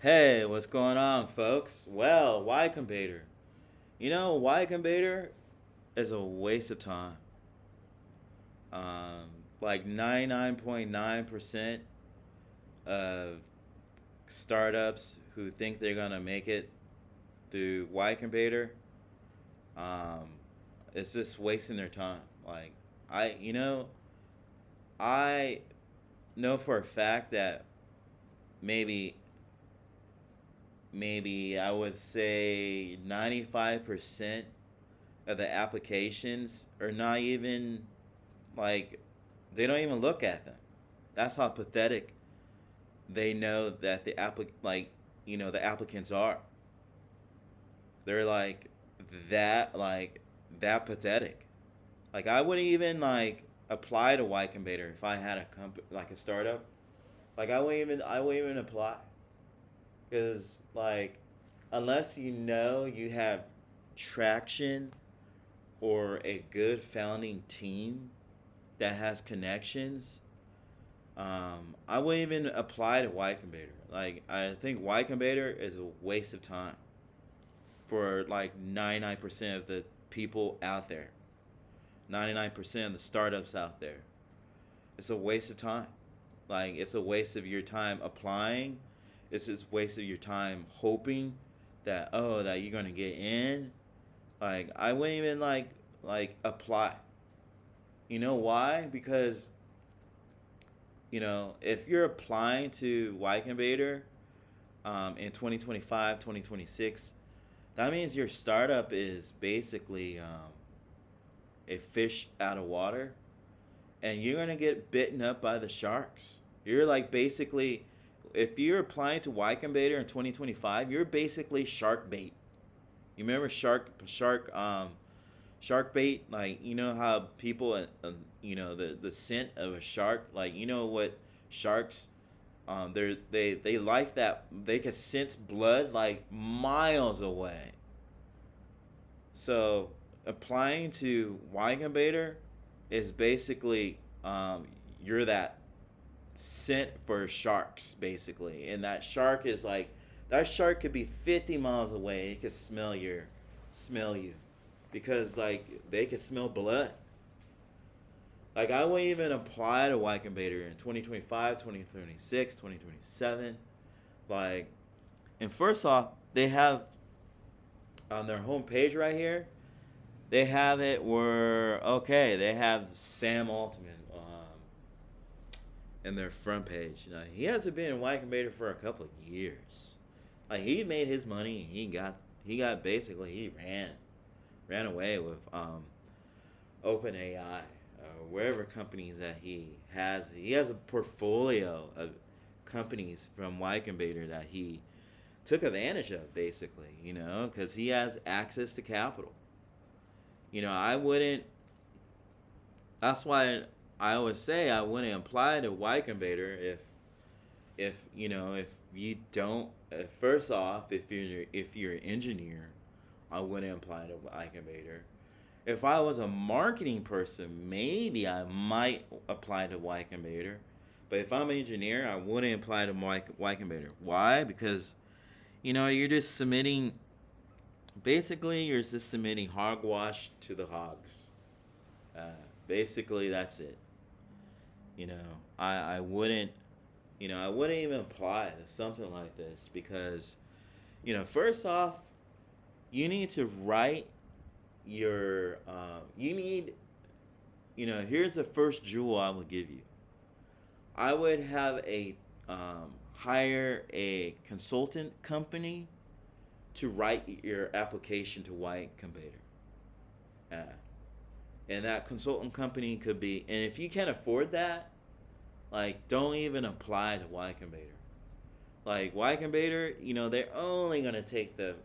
Hey, what's going on, folks? Well, YCombinator. YCombinator is a waste of time. Like 99.9% of startups who think they're gonna make it through YCombinator, um, it's just wasting their time. I, you know, I know for a fact that maybe maybe I would say 95% of the applications are not even like they don't even look at them. That's how pathetic they know that the applicants are. They're that pathetic. Like I wouldn't even apply to Y Combinator if I had a startup. I wouldn't even apply because unless you have traction or a good founding team that has connections, I wouldn't even apply to Y Combinator. Like I think Y Combinator is a waste of time for 99% of the people out there, 99% of the startups out there. It's a waste of time. Like it's a waste of your time applying. It's just waste of your time hoping that you're gonna get in. Like I wouldn't even apply. You know why? Because if you're applying to Y Combinator in 2025, 2026, that means your startup is basically a fish out of water, and you're gonna get bitten up by the sharks. You're basically, if you're applying to Y Combinator in 2025, you're basically shark bait. You remember shark bait? Like how people the scent of a shark. Like what sharks they like that they can sense blood like miles away. So applying to Y Incubator is basically you're that scent for sharks basically, and that shark could be 50 miles away. It could smell you because they can smell blood. Like I won't even apply to Y Incubator in 2025, 2026, 2027. Like, and first off, they have on their homepage right here, they have it where they have Sam Altman in their front page. He hasn't been in Y Combinator for a couple of years. Like he made his money. He got basically he ran away with OpenAI or wherever companies that he has. He has a portfolio of companies from Y Combinator that he took advantage of basically. Because he has access to capital. I wouldn't. That's why I would say I wouldn't apply to Y Combinator if you don't. First off, if you're an engineer, I wouldn't apply to Y Combinator. If I was a marketing person, maybe I might apply to Y Combinator. But if I'm an engineer, I wouldn't apply to Y Combinator. Why? Because you're just submitting. Basically, you're just submitting hogwash to the hogs. Uh, Basically, that's it. You know, I wouldn't. I wouldn't even apply to something like this because, first off, you need to write your. You need. Here's the first jewel I would give you. I would have a hire a consultant company to write your application to Y Combinator. Uh, and that consultant company could be, and if you can't afford that, don't even apply to Y Combinator. Like Y Combinator, they're only gonna take the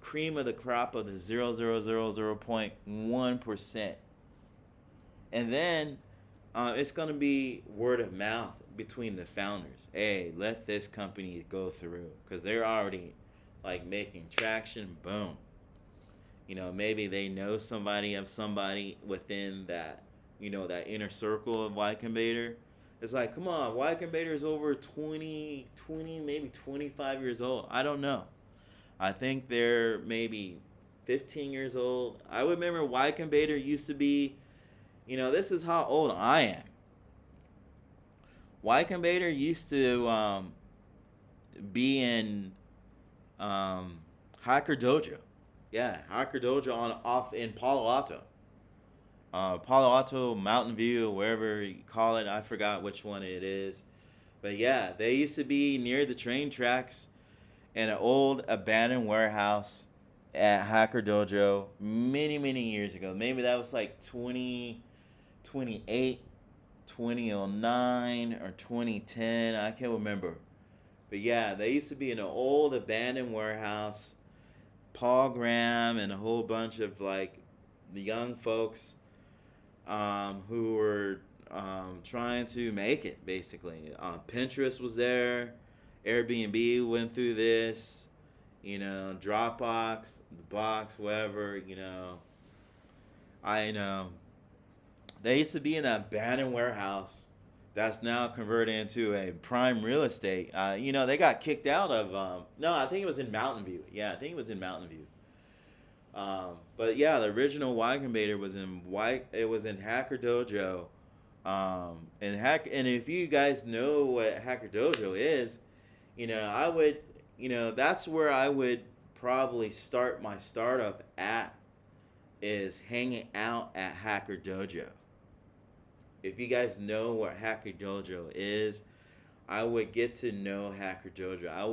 cream of the crop of the 0.1%, and then it's gonna be word of mouth between the founders. Hey, let this company go through because they're already making traction. Boom. Maybe they know somebody of somebody within that, that inner circle of Y Combinator It's like, come on, YCombinator is over 20, maybe 25 years old. I don't know. I think they're maybe 15 years old. I remember YCombinator used to be, this is how old I am. YCombinator used to be in Hacker Dojo. Yeah, Hacker Dojo off in Palo Alto. Palo Alto, Mountain View, wherever you call it. I forgot which one it is. But yeah, they used to be near the train tracks in an old abandoned warehouse at Hacker Dojo many, many years ago. Maybe that was like 2008, 2009, or 2010. I can't remember. But yeah, they used to be in an old abandoned warehouse. Paul Graham and a whole bunch of like the young folks who were trying to make it, basically. Pinterest was there. Airbnb went through this. Dropbox, the box, whatever, I know. They used to be in an abandoned warehouse that's now converted into a prime real estate. They got kicked out of, no, I think it was in Mountain View. Yeah, I think it was in Mountain View. But yeah, the original YCombinator was in Hacker Dojo. And if you guys know what Hacker Dojo is, I would, that's where I would probably start my startup at, is hanging out at Hacker Dojo. If you guys know what Hacker Dojo is, I would get to know Hacker Dojo. I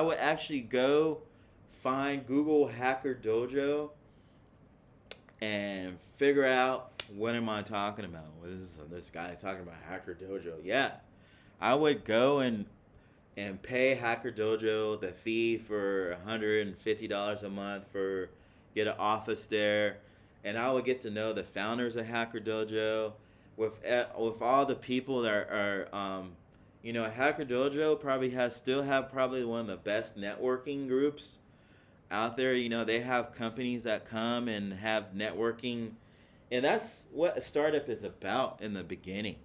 would actually go find Google Hacker Dojo and figure out, what am I talking about? This guy talking about Hacker Dojo. Yeah, I would go and pay Hacker Dojo the fee for $150 a month for get an office there, and I would get to know the founders of Hacker Dojo with all the people that are Hacker Dojo still have probably one of the best networking groups out there. They have companies that come and have networking, and that's what a startup is about in the beginning,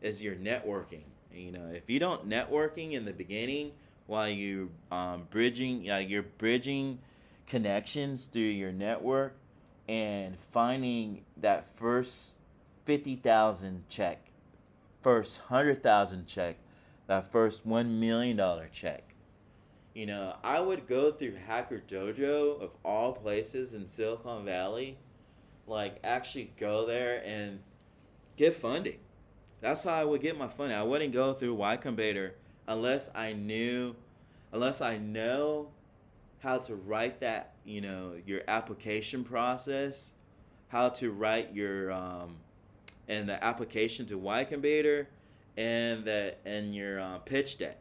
is your networking. If you don't networking in the beginning while you you're bridging connections through your network and finding that first 50,000 check, first 100,000 check, that first $1 million check. I would go through Hacker Dojo of all places in Silicon Valley, like actually go there and get funding. That's how I would get my funding. I wouldn't go through YCombinator unless I know how to write that, your application process, how to write your and the application to YCombinator and your pitch deck.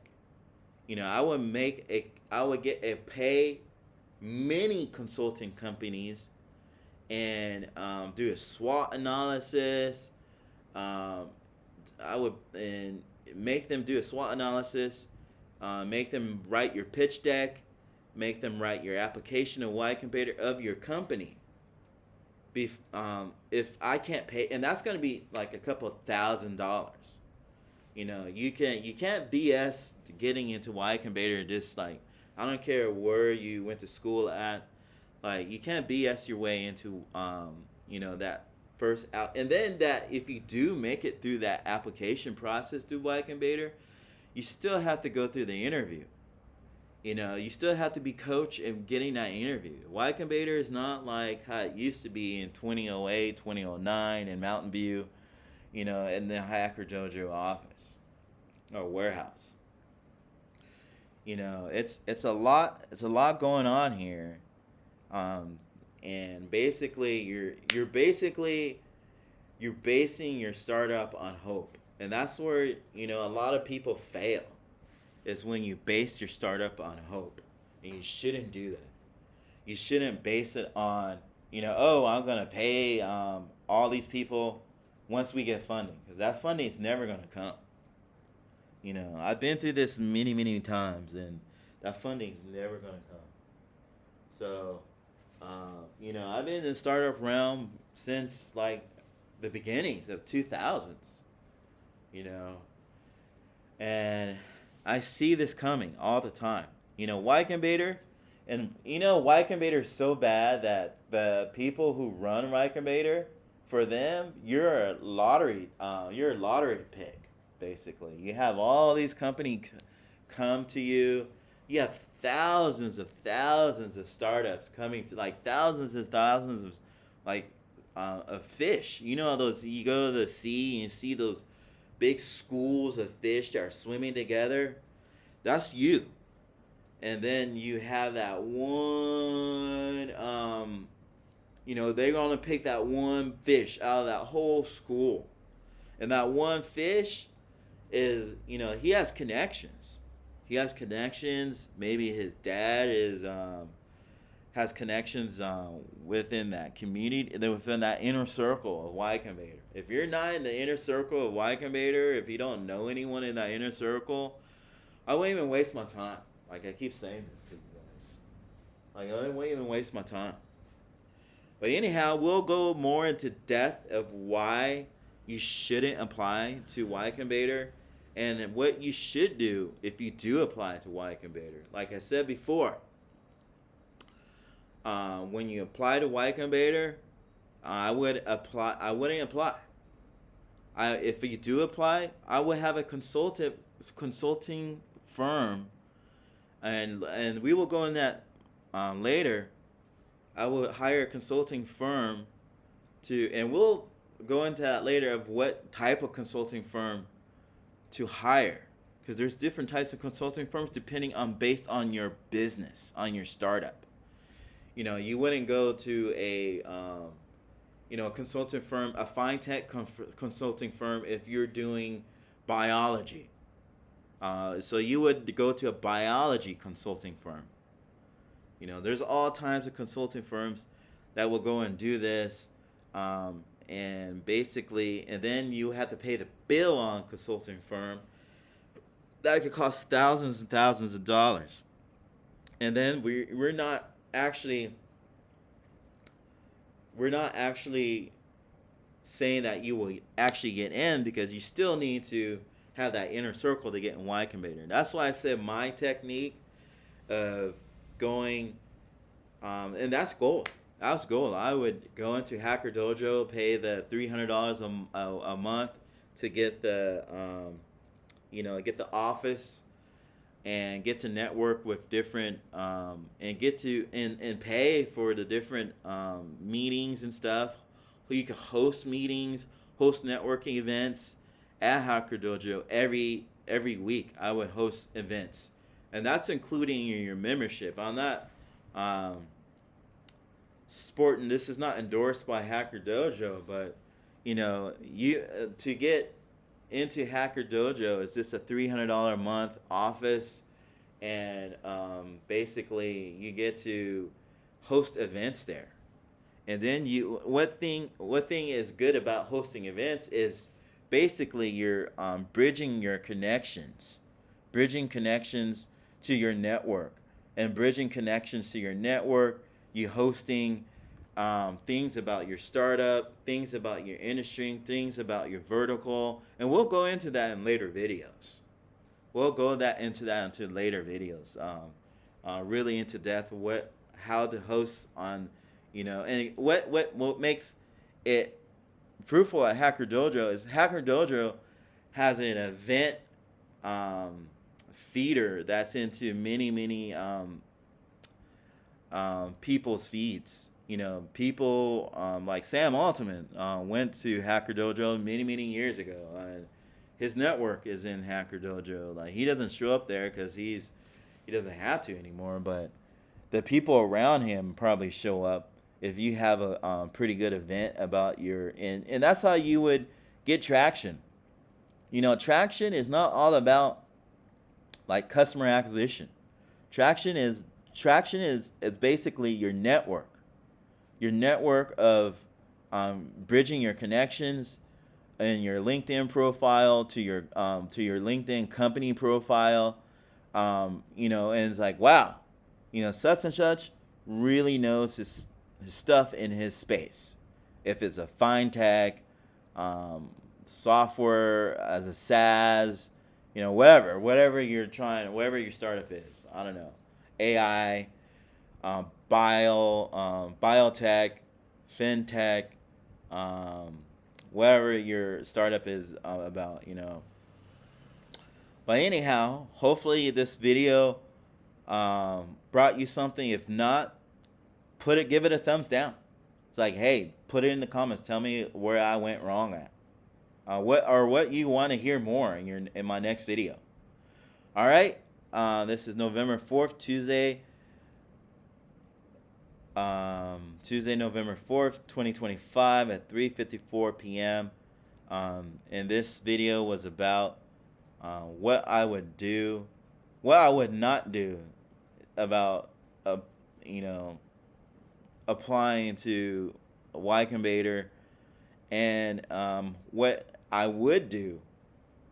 I would pay many consulting companies and do a SWOT analysis. I would make them do a SWOT analysis, make them write your pitch deck, make them write your application of YCombinator of your company. If I can't pay, and that's going to be like a couple $1,000. You can't BS getting into YCombinator. Just like, I don't care where you went to school at, like you can't BS your way into that first out. And then that if you do make it through that application process through YCombinator, you still have to go through the interview. You still have to be coached in getting that interview. YCombinator is not like how it used to be in 2008, 2009 in Mountain View, in the Hacker Dojo office or warehouse. It's a lot going on here. And basically you're basing your startup on hope. And that's where, a lot of people fail, is when you base your startup on hope. And you shouldn't do that. You shouldn't base it on, I'm going to pay all these people once we get funding. Because that funding is never going to come. I've been through this many, many times, and that funding is never going to come. So, I've been in the startup realm since, like, the beginnings of 2000s. And I see this coming all the time. Y-Combinator, and Y-Combinator is so bad that the people who run Y-Combinator, for them, you're a lottery pick, basically. You have all these companies come to you. You have thousands of startups coming to, like thousands and thousands of like of fish. Those, you go to the sea and you see those big schools of fish that are swimming together. That's you. And then you have that one, they're going to pick that one fish out of that whole school. And that one fish is, he has connections. He has connections. Maybe his dad has connections within that community, within that inner circle of Y-Combinator. If you're not in the inner circle of Y-Combinator, if you don't know anyone in that inner circle, I wouldn't even waste my time. Like I keep saying this to you guys. Like I wouldn't even waste my time. But anyhow, we'll go more into depth of why you shouldn't apply to Y-Combinator and what you should do if you do apply to Y-Combinator. Like I said before, when you apply to Y-Combinator, I wouldn't apply. If you do apply, I would have a consulting firm, and we will go in that later. I will hire a consulting firm and we'll go into that later of what type of consulting firm to hire, because there's different types of consulting firms based on your business, on your startup. You wouldn't go to a consulting firm, a fintech consulting firm, if you're doing biology. So you would go to a biology consulting firm. There's all types of consulting firms that will go and do this, and then you have to pay the bill on consulting firm. That could cost thousands and thousands of dollars. And then we're not actually saying that you will actually get in, because you still need to have that inner circle to get in Y-Combinator. That's why I said my technique of going, and that's gold. That's gold. I would go into Hacker Dojo, pay the $300 a month to get the get the office and get to network with different and get to and pay for the different meetings and stuff. You can host meetings, host networking events at Hacker Dojo every week. I would host events, and that's including your membership. I'm not sporting. This is not endorsed by Hacker Dojo, but you to get into Hacker Dojo is just a $300 a month office, and basically you get to host events there. And then what thing is good about hosting events is basically you're bridging connections to your network, and bridging connections to your network. You hosting things about your startup, things about your industry, things about your vertical, and we'll go into that in later videos. Really into depth how to host on, and what makes it fruitful at Hacker Dojo is Hacker Dojo has an event feeder that's into many people's feeds. People like Sam Altman went to Hacker Dojo many years ago, and his network is in Hacker Dojo. Like, he doesn't show up there because he doesn't have to anymore, but the people around him probably show up if you have a pretty good event about and that's how you would get traction. Traction is not all about like customer acquisition. Traction is basically your network of bridging your connections and your LinkedIn profile to your LinkedIn company profile. And it's like, wow, such and such really knows his stuff in his space. If it's a fintech, software as a SaaS, whatever you're trying, whatever your startup is. I don't know, AI, biotech, fintech, um, whatever your startup is about. But anyhow, hopefully this video brought you something. If not, give it a thumbs down. It's like, hey, put it in the comments. Tell me where I went wrong at. What you want to hear more in my next video. All right. This is November 4th, Tuesday. Tuesday, November 4th, 2025 at 3:54 p.m. And this video was about what I would do, what I would not do about applying to YCombinator, and what I would do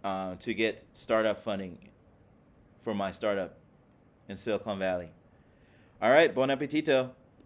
to get startup funding for my startup in Silicon Valley. All right, bon appetito.